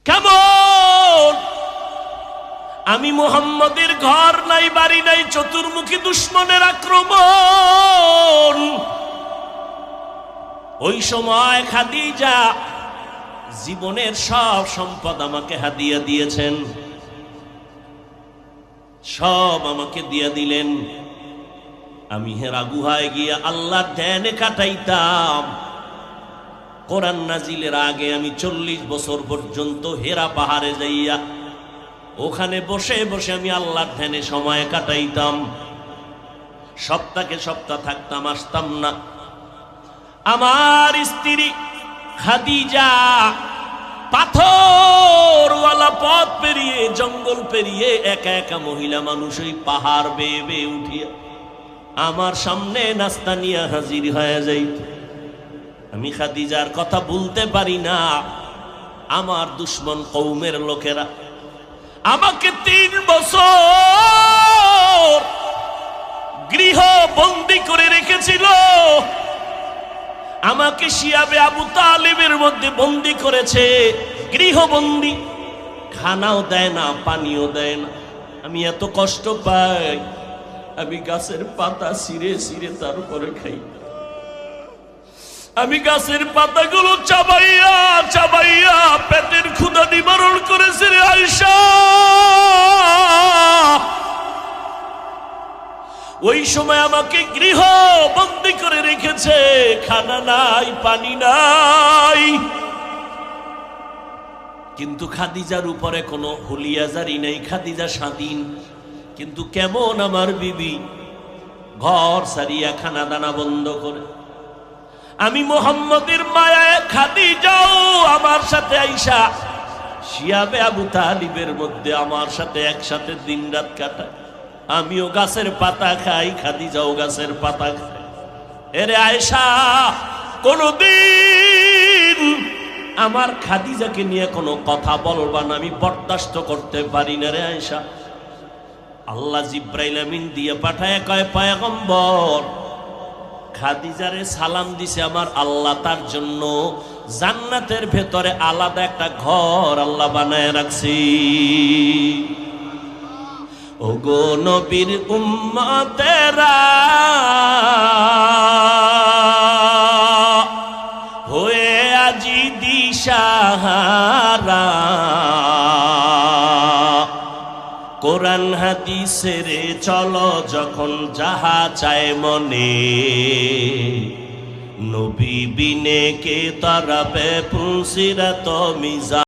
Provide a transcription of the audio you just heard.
কেমন আমি মুহাম্মদের ঘর নাই বাড়ি নাই, চতুর্মুখী দুশমনের আক্রমণ। ওই সময় খাদিজা জীবনের সব সম্পদ আমাকে হাদিয়া দিয়েছেন, সব আমাকে দিয়া দিলেন। আমি হেরা গুহায় গিয়া আল্লাহর ধ্যানে কাটাইতাম। কোরআন নাজিলের আগে আমি 40 বছর পর্যন্ত হেরা পাহাড়ে যাইয়া ওখানে বসে বসে আমি আল্লাহর ধ্যানে সময় কাটাইতাম। সপ্তাহে সপ্তাহ থাকতাম, আসতাম না। আমার স্ত্রী খাদিজা পাথরওয়ালা পথ পেরিয়ে, জঙ্গল পেরিয়ে একা একা মহিলা মানুষ ওই পাহাড় বেয়ে বেয়ে উঠিয়া আমার সামনে নাস্তা নিয়ে হাজির হয়ে যাইত। আমি খাদিজার কথা ভুলতে পারি না। আমার দুশমন কওমের লোকেরা আমাকে 3 বছর গৃহ বন্দী করে রেখেছিল। আমাকে শিয়াবে আবু তালিবের মধ্যে বন্দী করেছে, গৃহবন্দী। খানাও দেয় না, পানিও দেয় না। আমি এত কষ্ট পাই, আমি গাছের পাতা ছিঁড়ে ছিঁড়ে তার উপরে খাই। আমি গাছের পাতাগুলো চাবাইয়া চাবাইয়া পেটের ক্ষুধা নিবারণ করেছি রে আয়েশা। ওই সময় আমাকে গৃহ বন্দী করে রেখেছে, খানা নাই, পানি নাই। কিন্তু খাদিজার উপরে কোনো হুলিয়াজারি নেই, খাদিজা স্বাধীন। কিন্তু কেমন আমার বিবি ঘর সারিয়া খানা দানা বন্ধ করে। আমি মুহাম্মদের মায়ায় খাদিজাও আমার সাথে আইসা শিয়াবে আবু তালিবের মধ্যে আমার সাথে একসাথে দিন রাত কাটায়। আমিও গাছের পাতা খাই, খাদিজাও গাছের পাতা খাই। এরে আয়েশা, কোনদিন আমার খাদিজাকে নিয়ে কোনো কথা বলবা না, আমি বরদাস্ত করতে পারি না রে আয়েশা। আল্লাহ জিব্রাইল আমিন দিয়ে পাঠায় কয়, পয়গম্বর খাদিজারে সালাম দিছে আমার আল্লাহ, তার জন্য জান্নাতের ভেতরে আলাদা একটা ঘর আল্লাহ বানায় রাখছি। ওগো নবীর উম্মতেরা হয়ে আজি দিশাহারা, কোরআন হাদিসের চলো যখন যাহা চায় মনে, নবী বিনে কে তারাবে পুলসিরাত মিজান।